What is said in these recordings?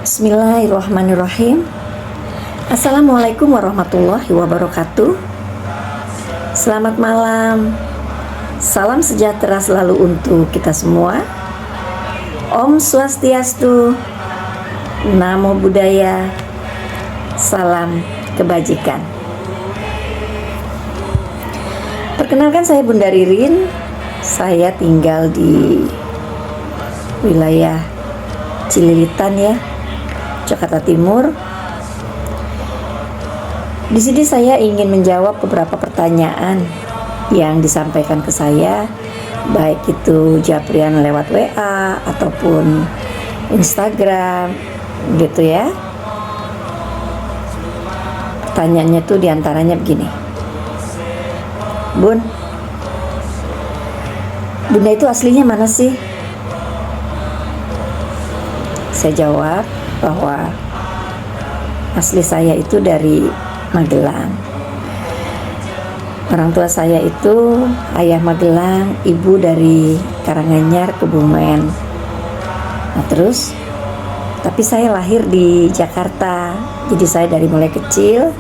Bismillahirrahmanirrahim. Assalamualaikum warahmatullahi wabarakatuh. Selamat malam. Salam sejahtera selalu untuk kita semua. Om Swastiastu, Namo Buddhaya, salam kebajikan. Perkenalkan, saya Bunda Ririn. Saya tinggal di wilayah Cililitan ya, Jakarta Timur. Di sini saya ingin menjawab beberapa pertanyaan yang disampaikan ke saya, baik itu japrian lewat WA ataupun Instagram gitu ya. Pertanyaannya tuh diantaranya begini. Bunda itu aslinya mana sih? Saya jawab bahwa asli saya itu dari Magelang. Orang tua saya itu ayah Magelang, ibu dari Karanganyar, Kebumen. Nah terus, tapi saya lahir di Jakarta. Jadi saya dari mulai kecil,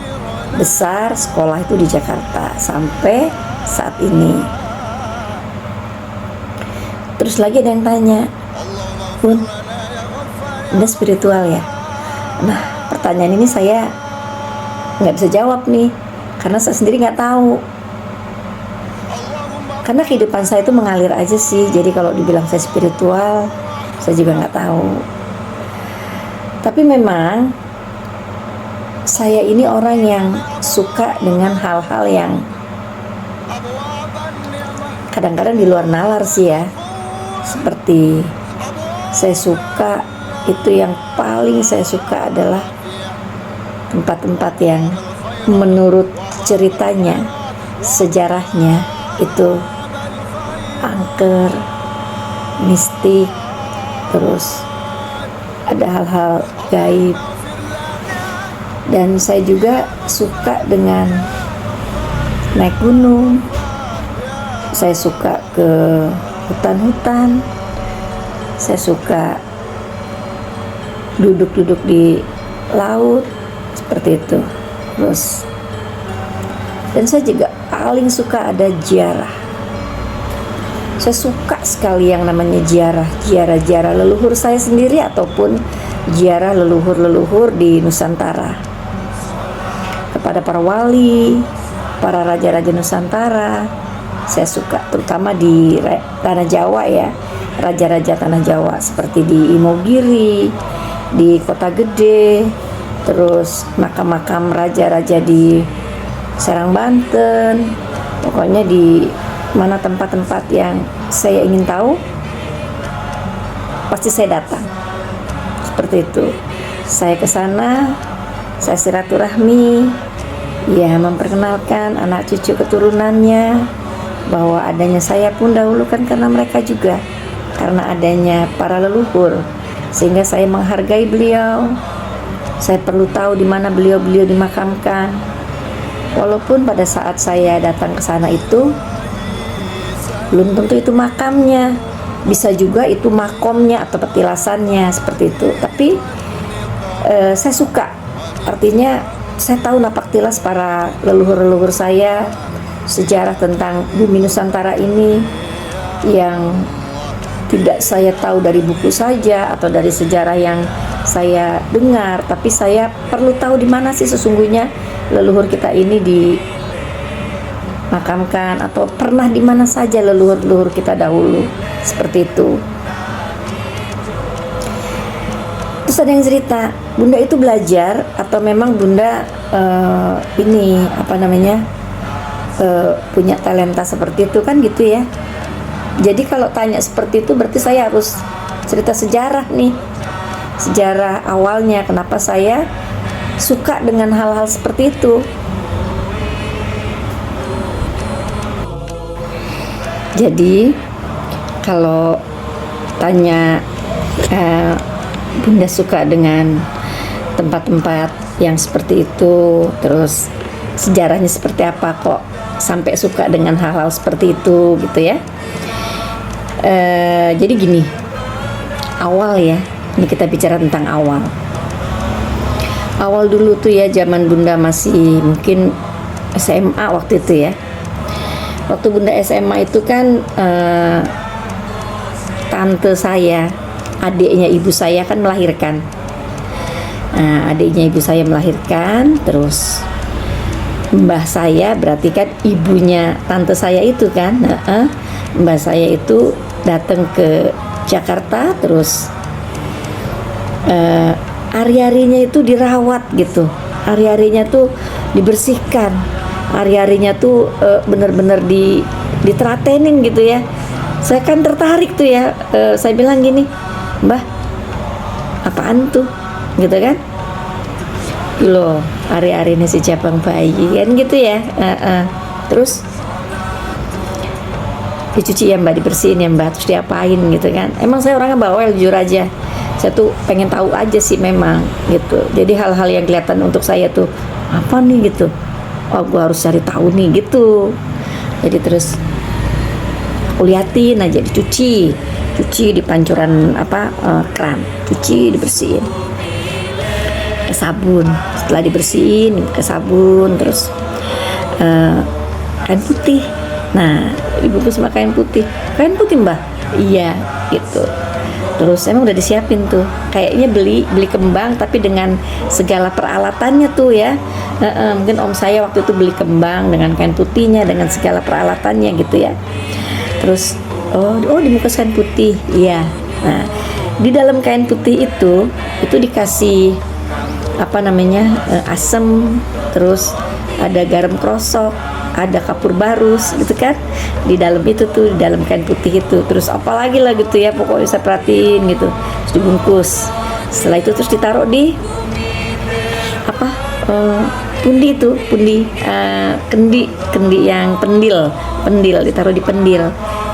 besar, sekolah itu di Jakarta sampai saat ini. Terus lagi ada yang tanya, Bun, Anda spiritual ya? Nah, pertanyaan ini saya nggak bisa jawab nih, karena saya sendiri nggak tahu. Karena kehidupan saya itu mengalir aja sih. Jadi kalau dibilang saya spiritual, saya juga nggak tahu. Tapi memang saya ini orang yang suka dengan hal-hal yang kadang-kadang di luar nalar sih ya. Seperti saya suka, itu yang paling saya suka adalah tempat-tempat yang menurut ceritanya, sejarahnya itu angker, mistik, terus ada hal-hal gaib. Dan saya juga suka dengan naik gunung. Saya suka ke hutan-hutan. Saya suka duduk-duduk di laut seperti itu. Terus, dan saya juga paling suka ada ziarah. Saya suka sekali yang namanya ziarah leluhur saya sendiri ataupun ziarah leluhur-leluhur di Nusantara, kepada para wali, para raja-raja Nusantara. Saya suka terutama di tanah Jawa ya, raja-raja tanah Jawa seperti di Imogiri, di Kota Gede, terus makam-makam raja-raja di Serang, Banten. Pokoknya di mana tempat-tempat yang saya ingin tahu, pasti saya datang. Seperti itu. Saya ke sana, saya silaturahmi, ya memperkenalkan anak cucu keturunannya, bahwa adanya saya pun dahulu kan karena mereka juga, karena adanya para leluhur, sehingga saya menghargai beliau. Saya perlu tahu di mana beliau-beliau dimakamkan. Walaupun pada saat saya datang ke sana itu belum tentu itu makamnya, bisa juga itu makomnya atau petilasannya seperti itu. Tapi saya suka, artinya saya tahu napak tilas para leluhur-leluhur saya, sejarah tentang bumi Nusantara ini yang tidak saya tahu dari buku saja atau dari sejarah yang saya dengar, tapi saya perlu tahu di mana sih sesungguhnya leluhur kita ini dimakamkan, atau pernah di mana saja leluhur-leluhur kita dahulu, seperti itu. Terus ada yang cerita, Bunda itu belajar atau memang Bunda punya talenta seperti itu kan gitu ya. Jadi kalau tanya seperti itu berarti saya harus cerita sejarah nih, sejarah awalnya kenapa saya suka dengan hal-hal seperti itu. Jadi kalau tanya Bunda suka dengan tempat-tempat yang seperti itu, terus sejarahnya seperti apa kok sampai suka dengan hal-hal seperti itu gitu ya. Jadi gini, awal ya, ini kita bicara tentang awal dulu tuh ya, zaman Bunda masih mungkin SMA waktu itu ya. Waktu Bunda SMA itu kan tante saya, adiknya ibu saya kan melahirkan. Nah, adiknya ibu saya melahirkan, terus mbah saya berarti kan ibunya tante saya itu kan. Mbah saya itu datang ke Jakarta, terus hari-harinya itu dirawat gitu, hari-harinya tuh dibersihkan, hari-harinya tuh bener-bener diteratenin gitu ya. Saya kan tertarik tuh ya, saya bilang gini, Mbah, apaan tuh, gitu kan? Loh, hari-hari ini si cabang bayi kan gitu ya. Terus dicuci ya Mbak, dibersihin ya Mbak, terus diapain gitu kan? Emang saya orangnya bawel, jujur aja. Saya tuh pengen tahu aja sih memang gitu. Jadi hal-hal yang kelihatan untuk saya tuh apa nih gitu. Oh, gue harus cari tahu nih gitu. Jadi terus aku liatin aja, dicuci di pancuran keran, cuci, dibersihin ke sabun. Setelah dibersihin ke sabun, terus kain putih. Nah, dibungkus sama kain putih Mbak, iya gitu. Terus emang udah disiapin tuh, kayaknya beli kembang tapi dengan segala peralatannya tuh ya. Mungkin om saya waktu itu beli kembang dengan kain putihnya, dengan segala peralatannya gitu ya. Terus dibungkus kain putih, iya. Nah, di dalam kain putih itu dikasih asem, terus ada garam krosok, ada kapur barus gitu kan, di dalam itu tuh, di dalam kain putih itu. Terus apalagi lah gitu ya, pokoknya saya perhatiin gitu. Terus dibungkus, setelah itu terus ditaruh di kendi yang pendil ditaruh di pendil.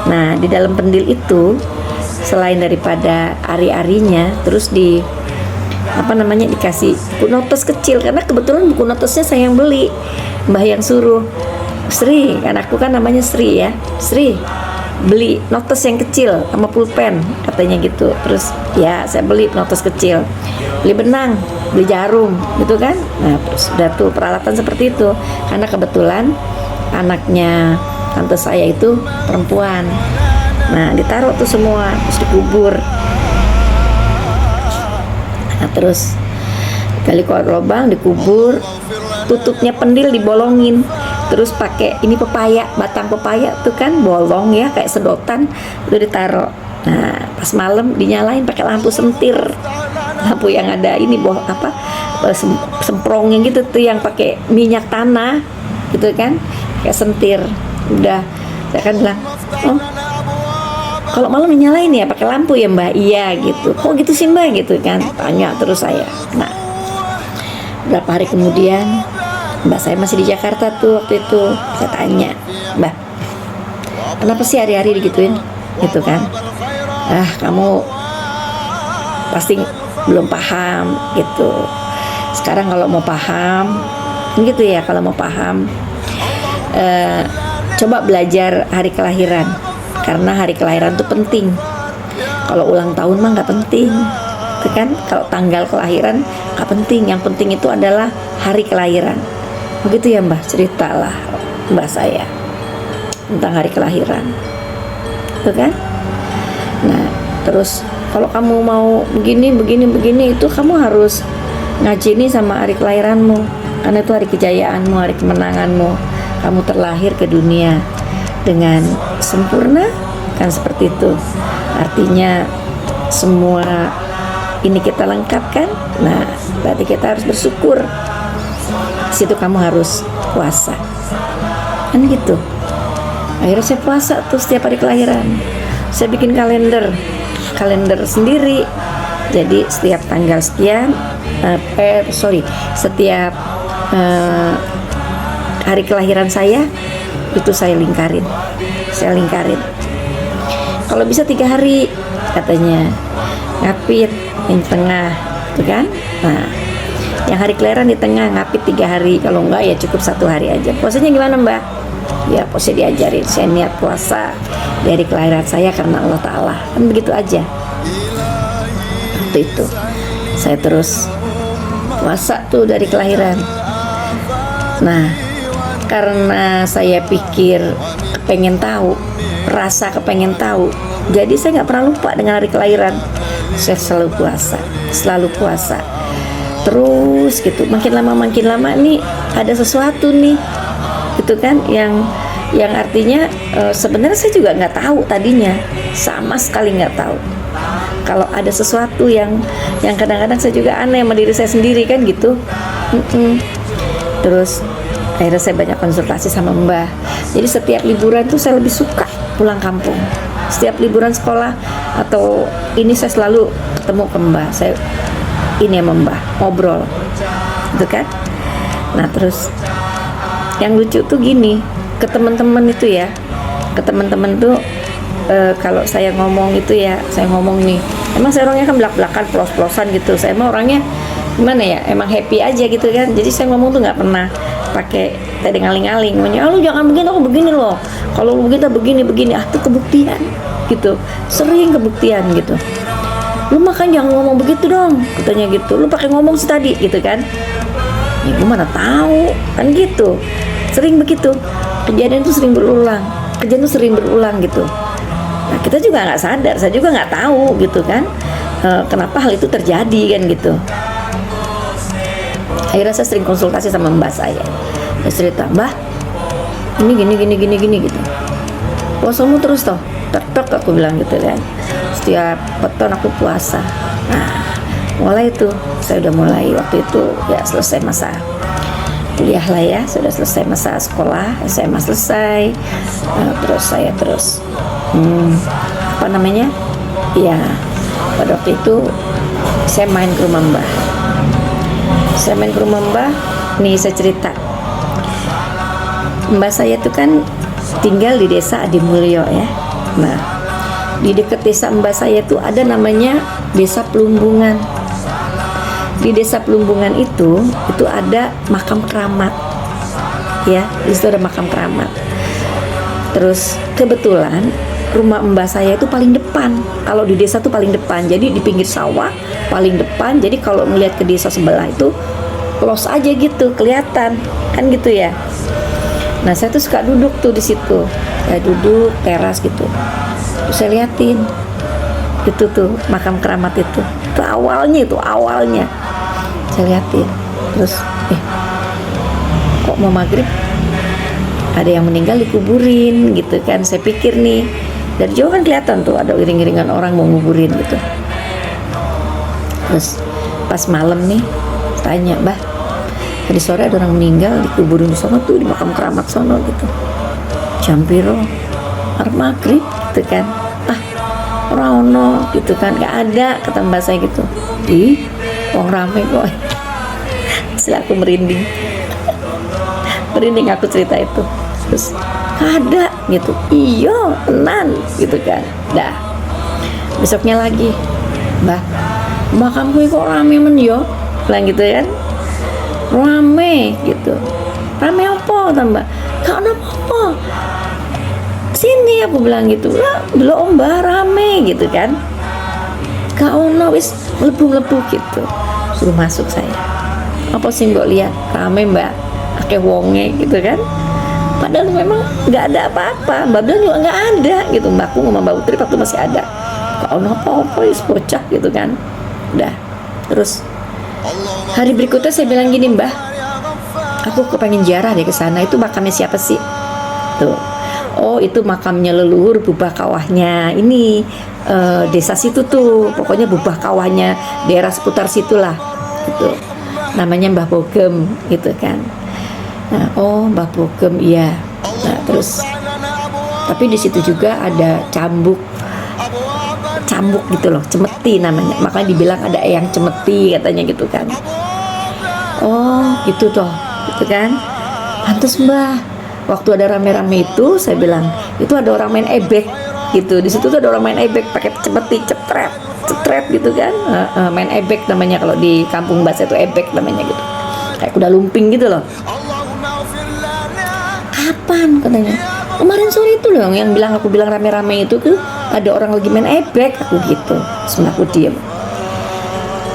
Nah, di dalam pendil itu selain daripada ari-arinya, terus dikasih buku notes kecil, karena kebetulan buku notesnya saya yang beli, mbah yang suruh, Sri, kan aku kan namanya Sri ya, Sri beli notes yang kecil sama pulpen katanya gitu. Terus ya saya beli notes kecil, beli benang, beli jarum gitu kan. Nah, terus udah tuh peralatan seperti itu, karena kebetulan anaknya tante saya itu perempuan. Nah, ditaruh tuh semua, terus dikubur. Nah, terus gali lubang, dikubur, tutupnya pendil dibolongin, terus pakai ini batang pepaya tuh kan bolong ya kayak sedotan, udah ditaruh. Nah, pas malam dinyalain pakai lampu sentir, lampu yang ada ini semprongnya gitu tuh, yang pakai minyak tanah gitu kan, kayak sentir. Udah, saya kan bilang, oh kalau malam dinyalain ya pakai lampu ya Mbak? Iya gitu. Kok gitu sih Mbak gitu kan, tanya terus saya. Nah, berapa hari kemudian Mbak saya masih di Jakarta tuh waktu itu, saya tanya, Mbak, kenapa sih hari-hari digituin gitu kan? Kamu pasti belum paham gitu. Sekarang kalau mau paham gitu ya, kalau mau paham coba belajar hari kelahiran, karena hari kelahiran tuh penting. Kalau ulang tahun mah nggak penting, itu kan. Kalau tanggal kelahiran nggak penting, yang penting itu adalah hari kelahiran. Begitu ya Mbah, ceritalah Mbah saya tentang hari kelahiran, itu kan. Nah, terus kalau kamu mau begini itu kamu harus ngaji nih sama hari kelahiranmu, karena itu hari kejayaanmu, hari kemenanganmu. Kamu terlahir ke dunia dengan sempurna, kan seperti itu. Artinya semua ini kita lengkapkan. Nah, berarti kita harus bersyukur. Situ kamu harus puasa, kan gitu. Akhirnya saya puasa tuh setiap hari kelahiran. Saya bikin kalender sendiri. Jadi setiap tanggal sekian, setiap hari kelahiran saya itu saya lingkarin. Kalau bisa 3 hari katanya, ngapit yang tengah, tuh kan. Nah, yang hari kelahiran di tengah, ngapit 3 hari. Kalau enggak ya cukup 1 hari aja. Puasanya gimana Mbak? Ya puasa diajarin, saya niat puasa dari kelahiran saya karena Allah Ta'ala, kan begitu aja. Waktu itu saya terus puasa tuh dari kelahiran. Nah, karena saya pikir kepengen tahu, kepengen tahu, jadi saya nggak pernah lupa dengan hari kelahiran. Saya selalu puasa terus gitu. Makin lama nih ada sesuatu nih gitu kan, yang artinya sebenarnya saya juga nggak tahu tadinya, sama sekali nggak tahu kalau ada sesuatu yang kadang-kadang saya juga aneh sama diri saya sendiri kan gitu. Terus akhirnya saya banyak konsultasi sama Mbah. Jadi setiap liburan tuh saya lebih suka pulang kampung. Setiap liburan sekolah atau ini saya selalu ketemu ke Mbah. Saya ini sama Mbah, ngobrol gitu kan. Nah terus yang lucu tuh gini, ke teman-teman itu ya, ke teman-teman tuh kalau saya ngomong itu ya, saya ngomong nih, emang saya orangnya kan belak-belakan, pelos-pelosan gitu. Saya emang orangnya gimana ya, emang happy aja gitu kan. Jadi saya ngomong tuh nggak pernah pakai tadi ngaling-ngaling, lu jangan begini, aku begini loh, kalau lu begini begini, tuh kebuktian gitu, sering kebuktian gitu. Lu makan jangan ngomong begitu dong, katanya gitu, lu pakai ngomong sih tadi gitu kan. Ya gue mana tahu kan gitu, sering begitu, kejadian tuh sering berulang gitu. Nah kita juga nggak sadar, saya juga nggak tahu gitu kan, kenapa hal itu terjadi kan gitu. Akhirnya saya sering konsultasi sama mbak saya cerita, Mbah ini gini gitu, puasamu terus toh, tek aku bilang gitu kan, setiap peton aku puasa. Nah mulai itu saya udah mulai, waktu itu ya selesai masa kuliah lah ya, sudah selesai masa sekolah, SMA selesai. Terus saya apa namanya ya, pada waktu itu saya main ke rumah mbah. Nih saya cerita, mbah saya tuh kan tinggal di desa Adimulyo ya. Nah di dekat desa mbah saya tuh ada namanya desa Pelumbungan. Di desa Pelumbungan itu ada makam keramat ya, di situ ada makam keramat. Terus kebetulan rumah mbah saya itu paling depan, kalau di desa tuh paling depan, jadi di pinggir sawah paling depan. Jadi kalau melihat ke desa sebelah itu los aja gitu, kelihatan kan gitu ya. Nah saya tuh suka duduk tuh di situ, saya duduk teras gitu, terus saya liatin itu tuh makam keramat itu awalnya saya liatin. Terus kok mau maghrib ada yang meninggal dikuburin gitu kan. Saya pikir nih, dari jauh kan kelihatan tuh ada iring-iringan orang mau nguburin gitu. Terus pas malam nih tanya, Mbah tadi sore ada orang meninggal dikuburin di sono tuh, di makam keramat sono gitu, jam piro arep maghrib gitu kan. Orang ono gitu kan, gak ada kata mbak saya gitu. Wong rame kok. Setelah aku merinding aku cerita itu. Terus ada gitu, iya tenan gitu kan. Dah besoknya lagi, Mbah makamku kok rame men yo, bilang gitu kan, rame gitu. Rame apa tambah? Gak ada apa-apa, sini aku bilang gitu lah, belum mbak rame gitu kan. Gak ono wis melebu gitu, suruh masuk saya. Apa sih mbak lihat? Rame mbak, akeh wonge gitu kan. Padahal memang nggak ada apa-apa. Mbak bilang juga nggak ada gitu. Mbakku sama Mbak Putri waktu masih ada. Gak ono apa-apa, wis bocah gitu kan. Udah. Terus hari berikutnya saya bilang gini, Mbah, aku kepengen ziarah deh ke sana. Itu makamnya siapa sih? Tuh. Oh itu makamnya leluhur Bubah Kawahnya ini desa situ tuh, pokoknya Bubah Kawahnya daerah seputar situlah gitu. Namanya Mbah Bogem gitu kan. Nah, oh Mbah Bogem iya. Nah terus tapi di situ juga ada cambuk gitu loh, Cemeti namanya, makanya dibilang ada eyang Cemeti katanya gitu kan. Oh gitu toh gitu kan. Pantes Mbah waktu ada rame-rame itu saya bilang itu ada orang main ebek gitu, di situ tuh ada orang main ebek pakai cepeti cepret gitu kan. Main ebek namanya, kalau di kampung bahasa itu ebek namanya gitu, kayak kuda lumping gitu loh. Kapan katanya? Kemarin sore itu loh yang bilang, aku bilang rame-rame itu tuh ada orang lagi main ebek, aku gitu. Sebenarnya aku diem,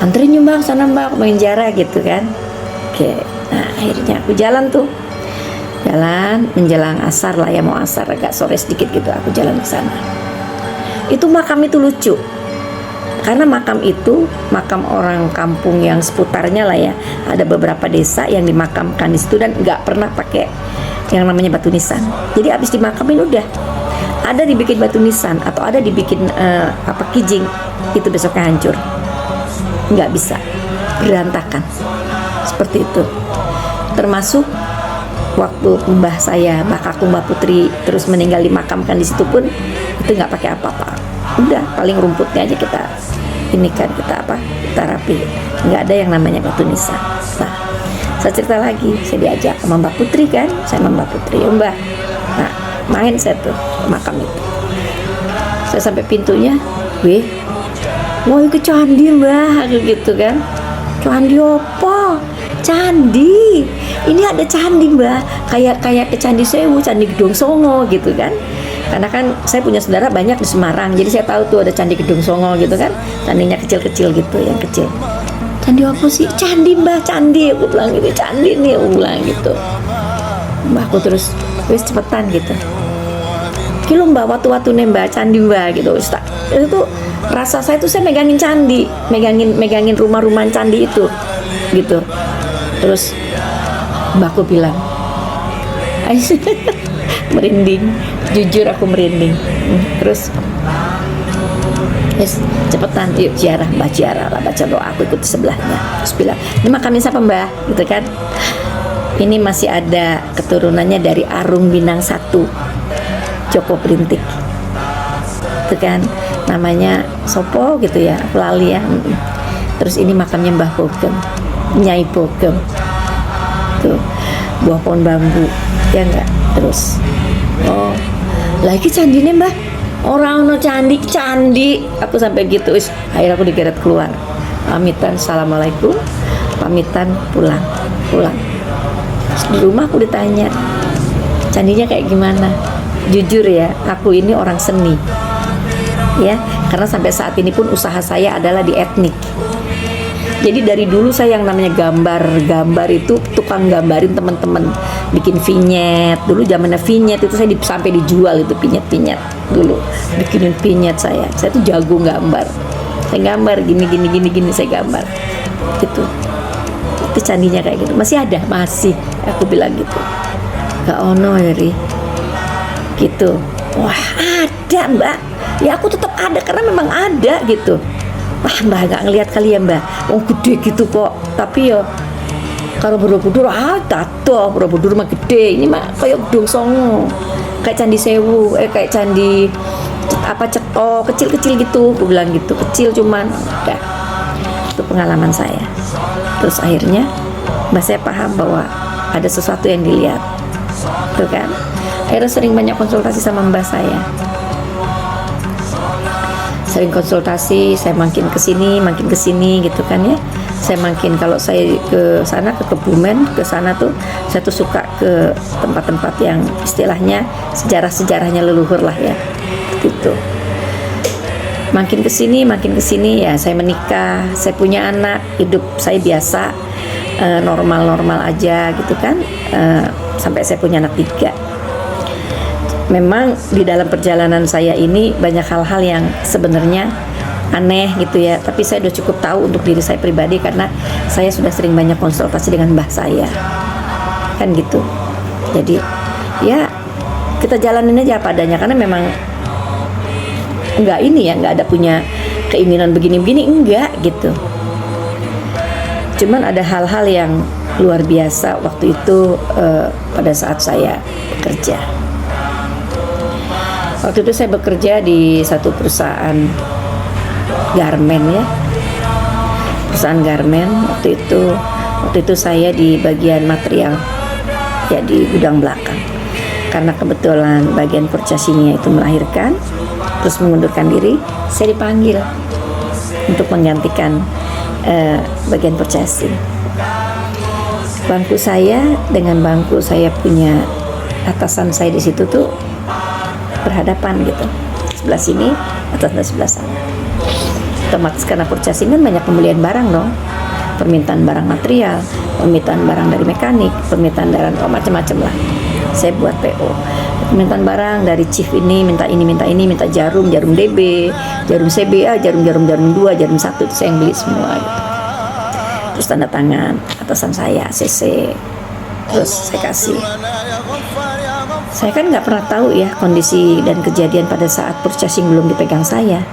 anterin Mbak sana Mbak, aku main jara gitu kan. Oke, nah akhirnya aku jalan menjelang asar lah ya, mau asar agak sore sedikit gitu, aku jalan ke sana. Itu makam itu lucu, karena makam itu makam orang kampung yang seputarnya lah ya, ada beberapa desa yang dimakamkan di situ dan nggak pernah pakai yang namanya batu nisan. Jadi abis dimakamin udah ada dibikin batu nisan atau ada dibikin kijing, itu besoknya hancur, nggak bisa, berantakan seperti itu. Termasuk waktu mbah saya, mbah kakung, mbah putri terus meninggal dimakamkan di situ pun itu nggak pakai apa-apa, udah paling rumputnya aja kita ini kan, kita rapi, nggak ada yang namanya batu nisan. Nah, saya cerita lagi, saya diajak sama mbak putri kan, saya sama mbak putri, mbak, nah main saya tuh ke makam itu. Saya sampai pintunya, mau ke candi mbak, gitu kan. Candi apa? Candi, ini ada candi mbak, kayak ke Candi Sewu, Candi Gedong Songo gitu kan. Karena kan saya punya saudara banyak di Semarang, jadi saya tahu tuh ada Candi Gedong Songo gitu kan, candinya kecil-kecil gitu, yang kecil. Candi apa sih? Candi mbak, candi, aku bilang gitu, candi nih, aku bilang gitu. Mbak aku terus, wis cepetan gitu. Kilo mbak, waktu nih mbak, candi mbak gitu. Itu rasa saya tuh saya megangin candi, megangin rumah-rumah candi itu gitu. Terus mbakku bilang, merinding, jujur aku merinding. Terus yes, cepetan yuk ziarah, mbak ziarah lah, baca doa, aku ikut di sebelahnya. Terus bilang, ini makamnya siapa mbak, gitu kan. Ini masih ada keturunannya dari Arung Binang 1, Joko Brintik, itu kan namanya Sopo gitu ya, aku lali ya. Terus ini makamnya Mbah Bogem, Nyai Bogem tuh, buah pohon bambu ya enggak. Terus lagi candinya mbah, orang no candi, aku sampai gitu. Akhirnya aku digeret keluar, pamitan, assalamualaikum, pamitan, pulang. Terus di rumah aku ditanya candinya kayak gimana. Jujur ya, aku ini orang seni ya, karena sampai saat ini pun usaha saya adalah di etnik. Jadi dari dulu saya yang namanya gambar itu tukang gambarin teman-teman, bikin vignette. Dulu zamannya vignette itu saya sampai dijual itu vignette dulu, bikinin vignette saya tuh jago gambar. Saya gambar gini saya gambar gitu. Itu candinya kayak gitu, masih ada, masih, aku bilang gitu. Gak ono dari gitu. Wah ada mbak, ya aku tetap ada karena memang ada gitu. Wah mbak nggak ngelihat kali ya mbak, gede gitu kok. Tapi ya kalau Borobudur tato, Borobudur mah gede, ini mah kayak Gedong Songo, kayak Candi Sewu, kayak candi Ceto, kecil-kecil gitu, aku bilang gitu, kecil cuman. Udah, itu pengalaman saya. Terus akhirnya mbak saya paham bahwa ada sesuatu yang dilihat, tuh kan. Akhirnya sering banyak konsultasi sama mbak saya. Sering konsultasi, saya makin kesini gitu kan ya. Saya makin, kalau saya ke sana, ke Kebumen, ke sana tuh saya tuh suka ke tempat-tempat yang istilahnya sejarahnya leluhur lah ya gitu. Makin kesini ya, saya menikah, saya punya anak, hidup saya biasa, normal aja gitu kan, sampai saya punya anak 3. Memang di dalam perjalanan saya ini banyak hal-hal yang sebenarnya aneh gitu ya, tapi saya udah cukup tahu untuk diri saya pribadi karena saya sudah sering banyak konsultasi dengan mbah saya kan gitu. Jadi ya kita jalanin aja apa adanya, karena memang nggak ada punya keinginan begini-begini, enggak gitu. Cuman ada hal-hal yang luar biasa waktu itu pada saat saya bekerja. Waktu itu saya bekerja di satu perusahaan garmen ya, perusahaan garmen. Waktu itu saya di bagian material ya, di gudang belakang. karena kebetulan bagian purchasingnya itu melahirkan, terus mengundurkan diri, saya dipanggil untuk menggantikan bagian purchasing. Bangku saya dengan bangku saya punya atasan saya di situ tuh berhadapan gitu, sebelah sini atasan sebelah sana. Otomatis karena purchasing kan banyak pembelian barang dong, permintaan barang material, permintaan barang dari mekanik, permintaan dari macam-macam lah. Saya buat PO, permintaan barang dari chief ini minta jarum DB, jarum CBA, jarum 2, jarum 1, itu saya yang beli semua gitu. Terus tanda tangan atasan saya CC, terus saya kasih. Saya kan nggak pernah tahu ya kondisi dan kejadian pada saat purchasing belum dipegang saya.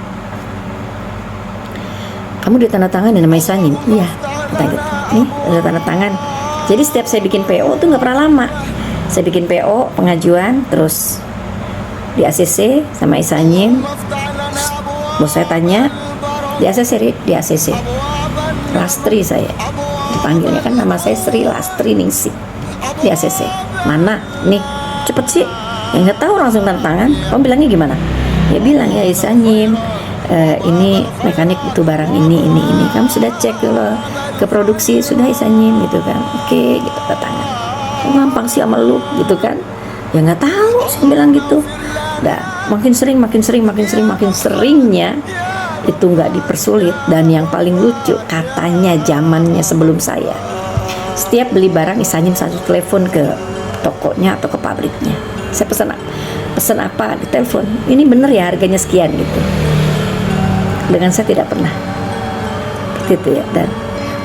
Kamu ditandatangani nama Isanim? Iya, kata gitu. Nih ada tanda tangan. Jadi setiap saya bikin PO tuh nggak pernah lama. Saya bikin PO pengajuan, terus di ACC sama Isanim. Bos saya tanya, di ACC. Lastri saya dipanggilnya kan, nama saya Sri Lastri Ningsih di ACC. Mana? Nih, cepet sih. Ya nggak tahu, langsung tanda tangan. Kamu bilangnya gimana? Ya bilang ya Isanim. Ini mekanik butuh barang ini. Kamu sudah cek dulu ke produksi, sudah Isanim gitu kan? Oke, gitu tanda tangan. Gampang sih sama lu gitu kan? Ya nggak tahu, saya bilang gitu. Udah makin seringnya itu nggak dipersulit. Dan yang paling lucu katanya zamannya sebelum saya, setiap beli barang Isanim satu telepon ke tokonya atau ke pabriknya. Saya pesan apa di telepon, ini bener ya harganya sekian gitu. Dengan saya tidak pernah gitu ya. Dan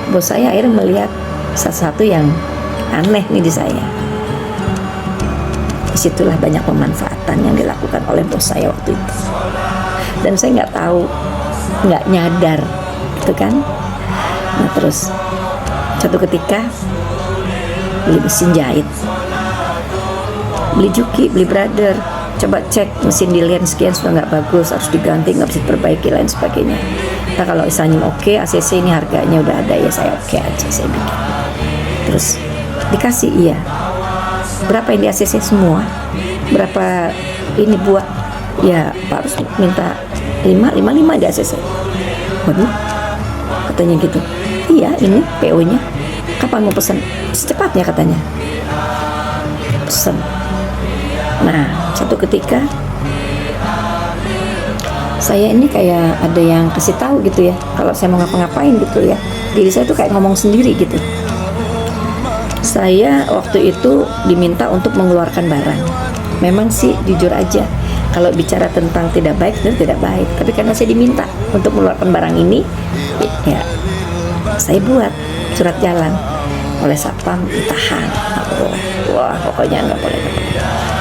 bos saya akhirnya melihat sesuatu yang aneh nih di saya. Disitulah banyak pemanfaatan yang dilakukan oleh bos saya waktu itu. Dan saya nggak tahu, nggak nyadar gitu kan. Nah terus satu ketika beli mesin jahit, beli Juki, beli Brother, coba cek mesin dilihat sekian sudah nggak bagus, harus diganti, nggak bisa diperbaiki, lain sebagainya. Nah kalau Isanim oke, ACC ini harganya udah ada ya, saya oke aja, saya bikin. Terus dikasih, iya. Berapa yang di ACC semua? Berapa ini buat? Ya Pak harus minta 5 di ACC. Waduh, katanya gitu. Iya, ini PO-nya. Kapan mau pesan? Secepatnya katanya. Pesan. Nah, satu ketika saya ini kayak ada yang kasih tahu gitu ya, kalau saya mau ngapa-ngapain gitu ya, diri saya tuh kayak ngomong sendiri gitu. Saya waktu itu diminta untuk mengeluarkan barang. Memang sih jujur aja, kalau bicara tentang tidak baik, sebenarnya tidak baik. Tapi karena saya diminta untuk mengeluarkan barang ini, ya saya buat surat jalan oleh satpam, ditahan. Wah, pokoknya nggak boleh.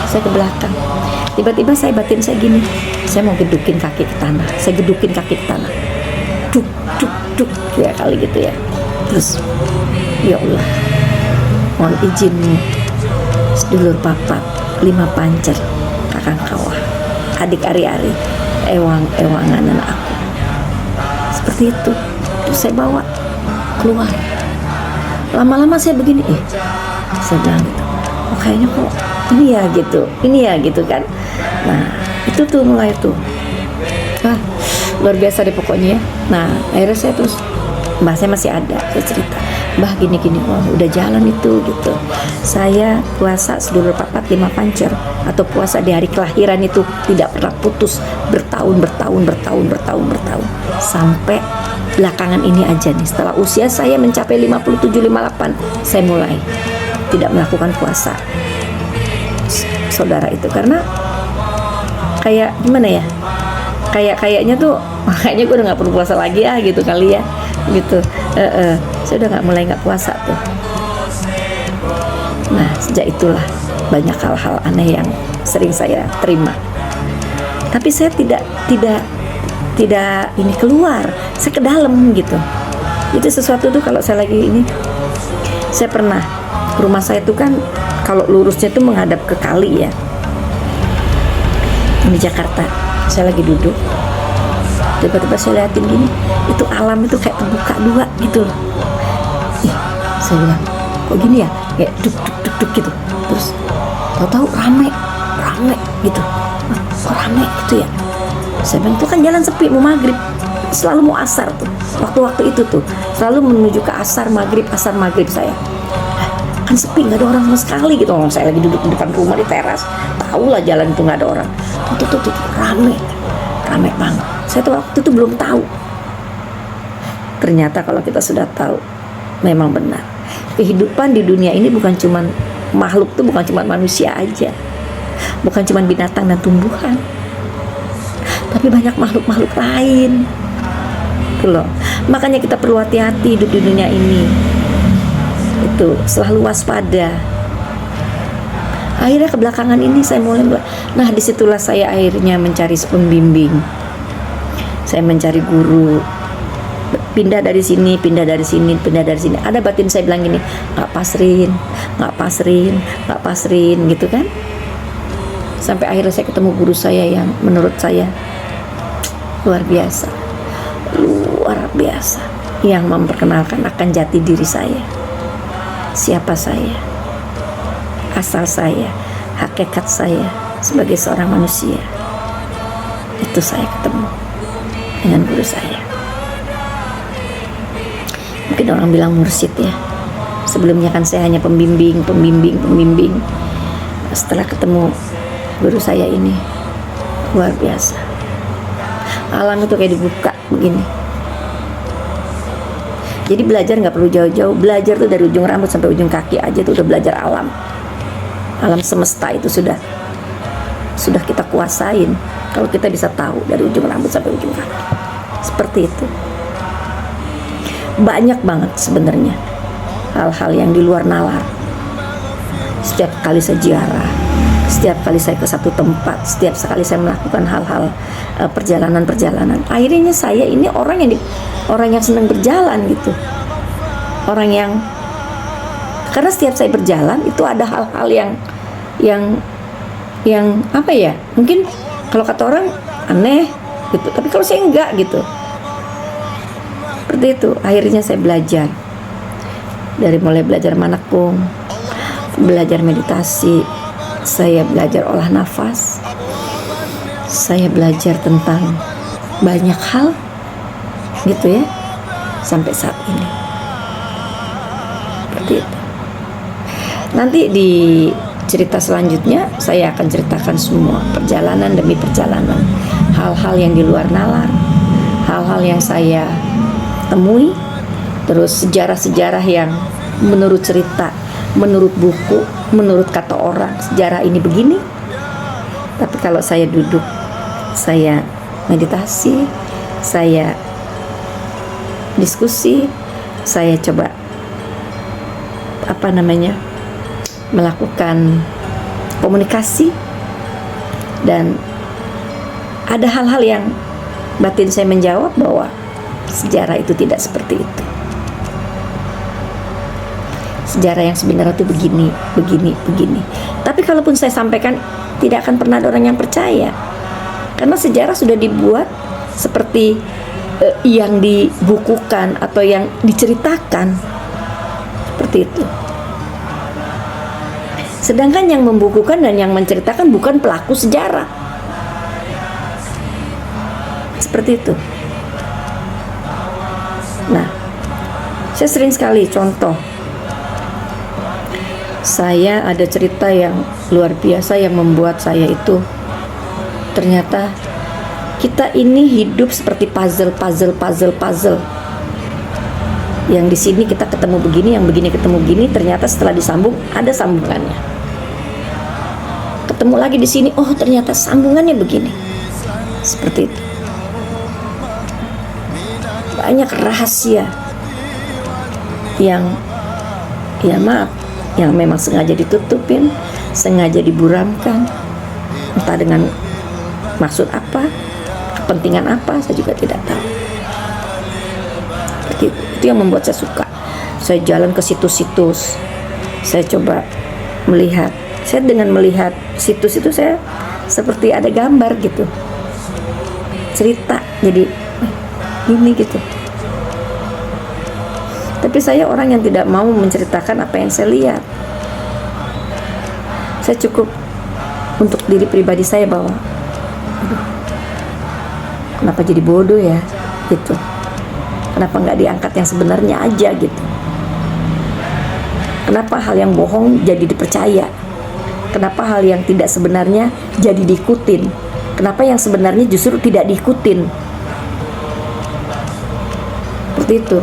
Saya ke belakang, tiba-tiba saya batin saya gini, saya mau gedukin kaki ke tanah, duk ya kali gitu ya. Terus ya Allah, mohon izin sedulur papat 5 pancer kakang kawah, adik ari-ari, ewangan anak aku, seperti itu. Terus saya bawa keluar, lama-lama saya begini, saya bilang gitu, oh kayaknya kok ini ya gitu kan. Nah itu tuh mulai tuh, luar biasa deh pokoknya ya. Nah akhirnya saya terus, mbah saya masih ada, saya cerita, mbah gini, wah udah jalan itu gitu. Saya puasa sedulur papat 5 pancer atau puasa di hari kelahiran itu tidak pernah putus, bertahun sampai belakangan ini aja nih, setelah usia saya mencapai 57-58, saya mulai tidak melakukan puasa, saudara itu. Karena kayak gimana ya, kayaknya tuh makanya gue udah nggak perlu puasa lagi gitu kali ya gitu. Saya udah mulai nggak puasa tuh. Nah sejak itulah banyak hal-hal aneh yang sering saya terima, tapi saya tidak ini keluar, saya ke dalam gitu. Itu sesuatu tuh kalau saya lagi ini, saya pernah, rumah saya tuh kan kalau lurusnya tuh menghadap ke kali ya, di Jakarta. Saya lagi duduk, tiba-tiba saya liatin gini, itu alam itu kayak terbuka 2 gitu loh. Saya bilang, kok gini ya, kayak duk gitu. Terus tahu-tahu rame gitu. Kok rame gitu ya? Saya bilang itu kan jalan sepi, mau maghrib, selalu mau asar tuh, waktu-waktu itu tuh selalu menuju ke asar maghrib saya. Kan sepi, nggak ada orang sama sekali gitu. Saya lagi duduk di depan rumah di teras, tahu lah jalan itu nggak ada orang. Tuh rame banget. Saya tuh waktu itu belum tahu. Ternyata kalau kita sudah tahu, memang benar. Kehidupan di dunia ini bukan cuman makhluk tuh, bukan cuma manusia aja, bukan cuma binatang dan tumbuhan, tapi banyak makhluk-makhluk lain. Itu loh. Makanya kita perlu hati-hati hidup di dunia ini. Itu selalu waspada. Akhirnya kebelakangan ini saya mulai, nah disitulah saya akhirnya mencari pembimbing. Saya mencari guru. Pindah dari sini. Ada batin saya bilang gini, nggak pasrin gitu kan. Sampai akhirnya saya ketemu guru saya yang menurut saya luar biasa, yang memperkenalkan akan jati diri saya, siapa saya, asal saya, hakikat saya sebagai seorang manusia. Itu saya ketemu dengan guru saya. Mungkin orang bilang mursyid ya. Sebelumnya kan saya hanya pembimbing. Setelah ketemu guru saya ini, luar biasa. Alam itu kayak dibuka begini. Jadi belajar nggak perlu jauh-jauh. Belajar tuh dari ujung rambut sampai ujung kaki aja tuh udah belajar alam. Alam semesta itu sudah kita kuasain. Kalau kita bisa tahu dari ujung rambut sampai ujung kaki. Seperti itu. Banyak banget sebenarnya hal-hal yang di luar nalar. Setiap kali saya ziarah, setiap kali saya ke satu tempat, setiap kali saya melakukan hal-hal perjalanan, akhirnya saya ini orang yang senang berjalan gitu. Karena setiap saya berjalan itu ada hal-hal yang apa ya? Mungkin kalau kata orang aneh gitu, tapi kalau saya enggak gitu. Seperti itu. Akhirnya saya belajar. Dari mulai belajar manakung, belajar meditasi, saya belajar olah nafas, saya belajar tentang banyak hal gitu ya, sampai saat ini. Seperti itu. Nanti di cerita selanjutnya saya akan ceritakan semua perjalanan demi perjalanan, hal-hal yang di luar nalar, hal-hal yang saya temui, terus sejarah-sejarah yang menurut cerita, menurut buku, menurut kata orang, sejarah ini begini. Tapi kalau saya duduk, saya meditasi, saya diskusi, saya coba melakukan komunikasi, dan ada hal-hal yang batin saya menjawab bahwa sejarah itu tidak seperti itu. Sejarah yang sebenarnya itu begini. Tapi kalaupun saya sampaikan, tidak akan pernah ada orang yang percaya. Karena sejarah sudah dibuat seperti yang dibukukan atau yang diceritakan. Seperti itu. Sedangkan yang membukukan dan yang menceritakan bukan pelaku sejarah. Seperti itu. Nah, saya sering sekali contoh. Saya ada cerita yang luar biasa yang membuat saya itu ternyata kita ini hidup seperti puzzle. Yang di sini kita ketemu begini, yang begini ketemu begini, ternyata setelah disambung ada sambungannya. Ketemu lagi di sini, oh ternyata sambungannya begini. Seperti itu. Banyak rahasia yang yang memang sengaja ditutupin, sengaja diburamkan, entah dengan maksud apa, kepentingan apa, saya juga tidak tahu. Itu yang membuat saya suka. Saya jalan ke situs-situs, saya coba melihat. Saya dengan melihat situs itu saya seperti ada gambar gitu, cerita jadi ini gitu. Tapi saya orang yang tidak mau menceritakan apa yang saya lihat. Saya cukup untuk diri pribadi saya bahwa, aduh, kenapa jadi bodoh ya gitu, kenapa nggak diangkat yang sebenarnya aja gitu, kenapa hal yang bohong jadi dipercaya, kenapa hal yang tidak sebenarnya jadi diikutin, kenapa yang sebenarnya justru tidak diikutin, seperti itu.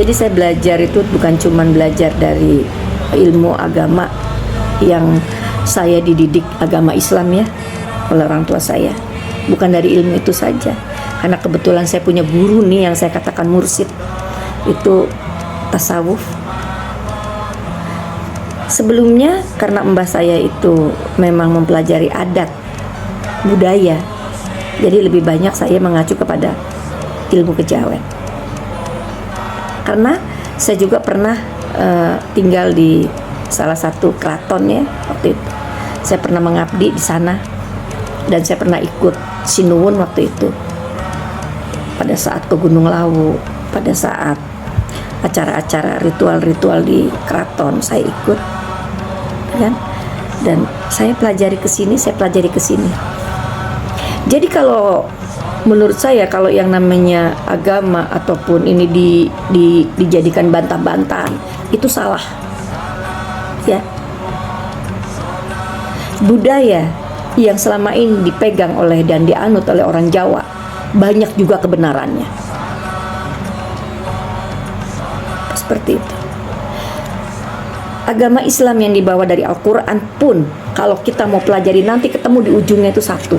Jadi saya belajar itu bukan cuma belajar dari ilmu agama yang saya dididik agama Islam ya oleh orang tua saya, bukan dari ilmu itu saja, karena kebetulan saya punya guru nih yang saya katakan mursyid, itu tasawuf. Sebelumnya karena mbah saya itu memang mempelajari adat budaya, jadi lebih banyak saya mengacu kepada ilmu kejawen. Karena saya juga pernah tinggal di salah satu keraton ya waktu itu. Saya pernah mengabdi di sana dan saya pernah ikut sinuwun waktu itu. Pada saat ke Gunung Lawu, pada saat acara-acara ritual-ritual di keraton saya ikut, kan? Dan saya pelajari ke sini, saya pelajari ke sini. Jadi kalau menurut saya kalau yang namanya agama ataupun ini dijadikan bantah-bantahan, itu salah. Ya. Budaya yang selama ini dipegang oleh dan dianut oleh orang Jawa, banyak juga kebenarannya. Seperti itu. Agama Islam yang dibawa dari Al-Quran pun, kalau kita mau pelajari nanti ketemu di ujungnya itu satu.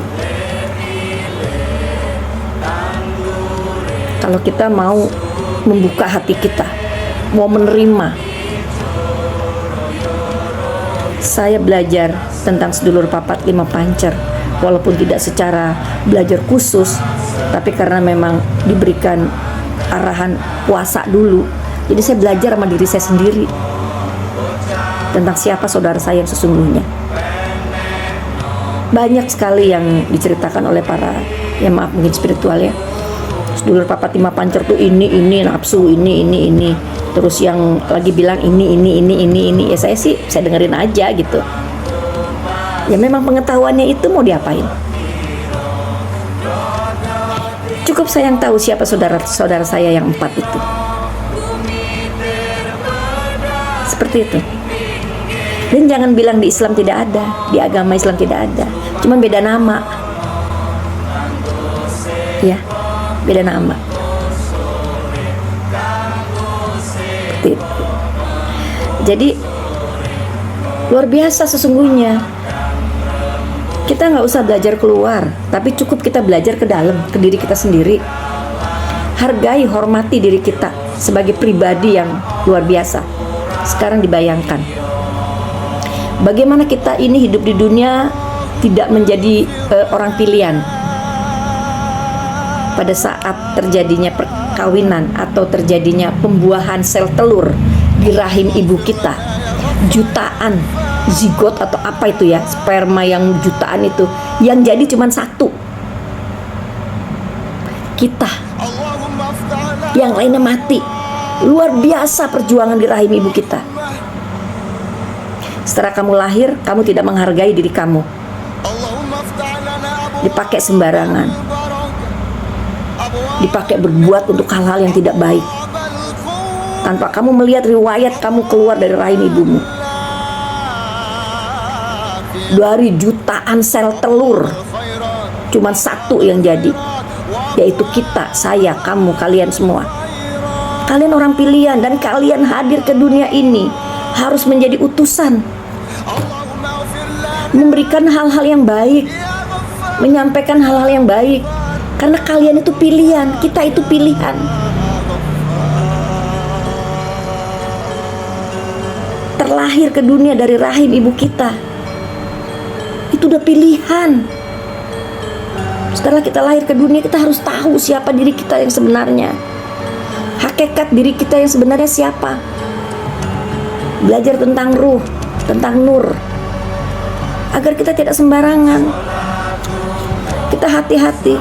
Kalau kita mau membuka hati kita, mau menerima. Saya belajar tentang sedulur papat lima pancer, walaupun tidak secara belajar khusus, tapi karena memang diberikan arahan puasa dulu, jadi saya belajar sama diri saya sendiri tentang siapa saudara saya yang sesungguhnya. Banyak sekali yang diceritakan oleh para, ya maaf mungkin spiritual ya, sedulur papat lima pancer tuh ini nafsu, ini, terus yang lagi bilang ini, ya saya dengerin aja gitu. Ya memang pengetahuannya itu mau diapain. Cukup saya yang tahu siapa saudara saya yang 4 itu. Seperti itu. Dan jangan bilang di Islam tidak ada, di agama Islam tidak ada, cuma beda nama. Ya, beda nama. Seperti itu. Jadi luar biasa sesungguhnya. Kita nggak usah belajar keluar, tapi cukup kita belajar ke dalam, ke diri kita sendiri. Hargai, hormati diri kita sebagai pribadi yang luar biasa. Sekarang dibayangkan, bagaimana kita ini hidup di dunia tidak menjadi orang pilihan. Pada saat terjadinya perkawinan atau terjadinya pembuahan sel telur di rahim ibu kita, jutaan zigot atau apa itu ya, sperma yang jutaan itu, yang jadi cuma satu, kita, yang lainnya mati. Luar biasa perjuangan di rahim ibu kita. Setelah kamu lahir, kamu tidak menghargai diri kamu, dipakai sembarangan, dipakai berbuat untuk hal-hal yang tidak baik, tanpa kamu melihat riwayat kamu keluar dari rahim ibumu. Dari jutaan sel telur, cuman satu yang jadi, yaitu kita, saya, kamu, kalian semua. Kalian orang pilihan dan kalian hadir ke dunia ini harus menjadi utusan, memberikan hal-hal yang baik, menyampaikan hal-hal yang baik, karena kalian itu pilihan, kita itu pilihan. Terlahir ke dunia dari rahim ibu kita, itu udah pilihan. Setelah kita lahir ke dunia, kita harus tahu siapa diri kita yang sebenarnya, hakikat diri kita yang sebenarnya siapa. Belajar tentang ruh, tentang nur, agar kita tidak sembarangan. Kita hati-hati.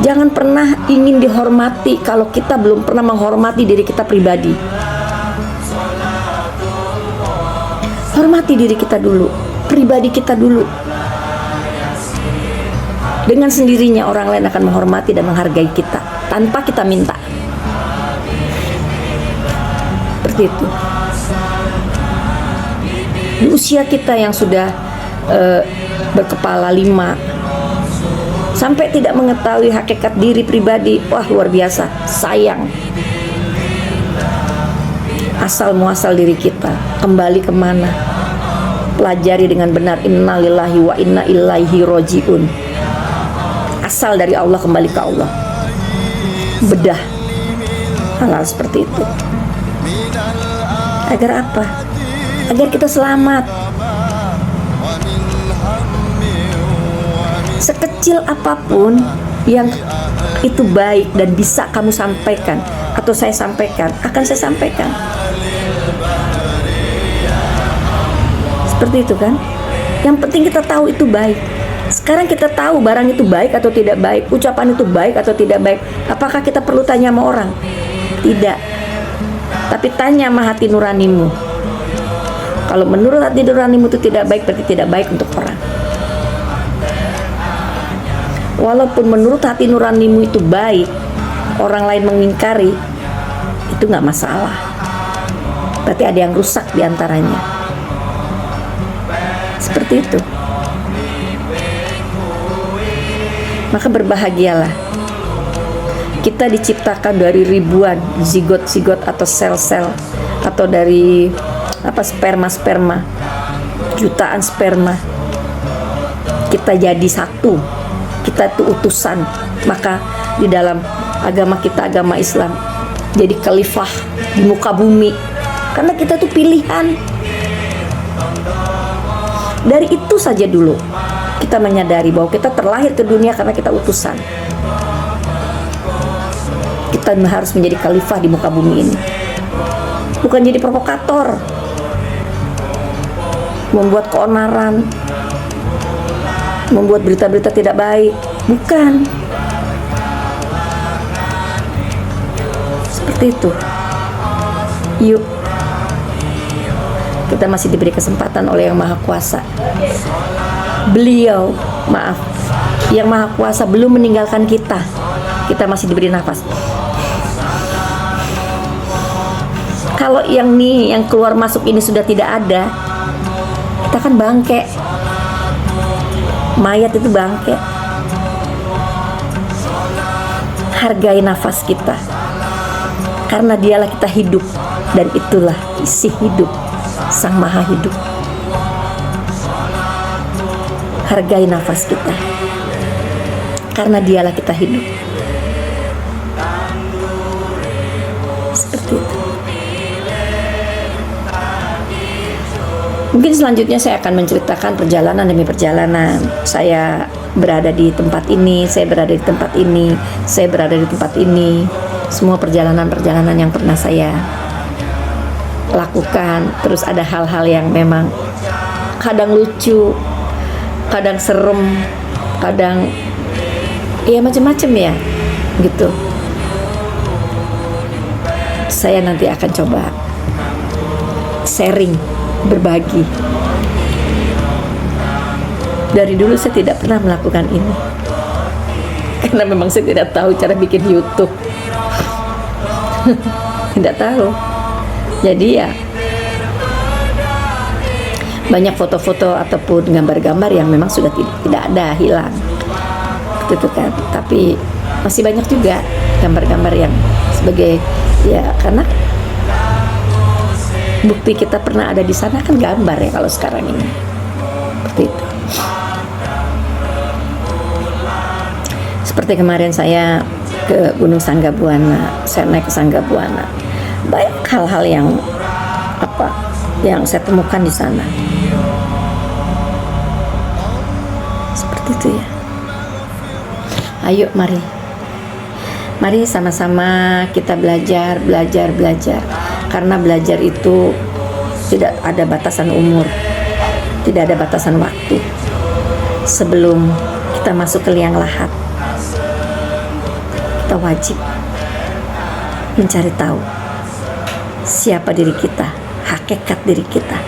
Jangan pernah ingin dihormati kalau kita belum pernah menghormati diri kita pribadi. Hormati diri kita dulu, pribadi kita dulu. Dengan sendirinya orang lain akan menghormati dan menghargai kita tanpa kita minta. Seperti itu. Di usia kita yang sudah berkepala 5, sampai tidak mengetahui hakikat diri pribadi, wah luar biasa, sayang. Asal muasal diri kita, kembali kemana? Pelajari dengan benar, inna lillahi wa inna ilaihi rojiun. Asal dari Allah, kembali ke Allah. Bedah hal-hal seperti itu. Agar apa? Agar kita selamat. Sekecil apapun yang itu baik dan bisa kamu sampaikan atau saya sampaikan, akan saya sampaikan. Seperti itu kan? Yang penting kita tahu itu baik. Sekarang kita tahu barang itu baik atau tidak baik, ucapan itu baik atau tidak baik. Apakah kita perlu tanya sama orang? Tidak. Tapi tanya sama hati nuranimu. Kalau menurut hati nuranimu itu tidak baik, berarti tidak baik untuk orang. Walaupun menurut hati nuranimu itu baik, orang lain mengingkari, itu nggak masalah. Berarti ada yang rusak diantaranya. Seperti itu. Maka berbahagialah. Kita diciptakan dari ribuan zigot-zigot atau sel-sel, atau dari sperma-sperma, jutaan sperma. Kita jadi satu. Kita itu utusan. Maka di dalam agama kita, agama Islam, jadi khalifah di muka bumi. Karena kita itu pilihan. Dari itu saja dulu kita menyadari bahwa kita terlahir ke dunia karena kita utusan. Kita harus menjadi khalifah di muka bumi ini. Bukan jadi provokator, membuat keonaran, membuat berita-berita tidak baik. Bukan. Seperti itu. Yuk, kita masih diberi kesempatan oleh Yang Maha Kuasa. Beliau, Yang Maha Kuasa belum meninggalkan kita. Kita masih diberi nafas. Kalau yang keluar masuk ini sudah tidak ada, kita kan bangke. Mayat itu bangke. Hargai nafas kita, karena dialah kita hidup, dan itulah isi hidup Sang Maha Hidup. Hargai nafas kita, karena dialah kita hidup. Seperti itu. Mungkin selanjutnya saya akan menceritakan perjalanan demi perjalanan. Saya berada di tempat ini, saya berada di tempat ini, saya berada di tempat ini. Semua perjalanan-perjalanan yang pernah saya lakukan. Terus ada hal-hal yang memang kadang lucu, kadang serem, kadang ya macam-macam ya, gitu. Saya nanti akan coba sharing, berbagi. Dari dulu saya tidak pernah melakukan ini, karena memang saya tidak tahu cara bikin YouTube. Tidak tahu. Jadi ya banyak foto-foto ataupun gambar-gambar yang memang sudah tidak ada, hilang, gitu kan. Tapi masih banyak juga gambar-gambar yang sebagai ya, karena bukti kita pernah ada di sana kan gambar ya kalau sekarang ini. Seperti itu. Seperti kemarin saya ke Gunung Sanggabuana, saya naik ke Sanggabuana. Banyak hal-hal yang saya temukan di sana. Seperti itu ya. Ayo mari sama-sama kita belajar. Karena belajar itu tidak ada batasan umur, tidak ada batasan waktu. Sebelum kita masuk ke liang lahat, kita wajib mencari tahu siapa diri kita, hakikat diri kita.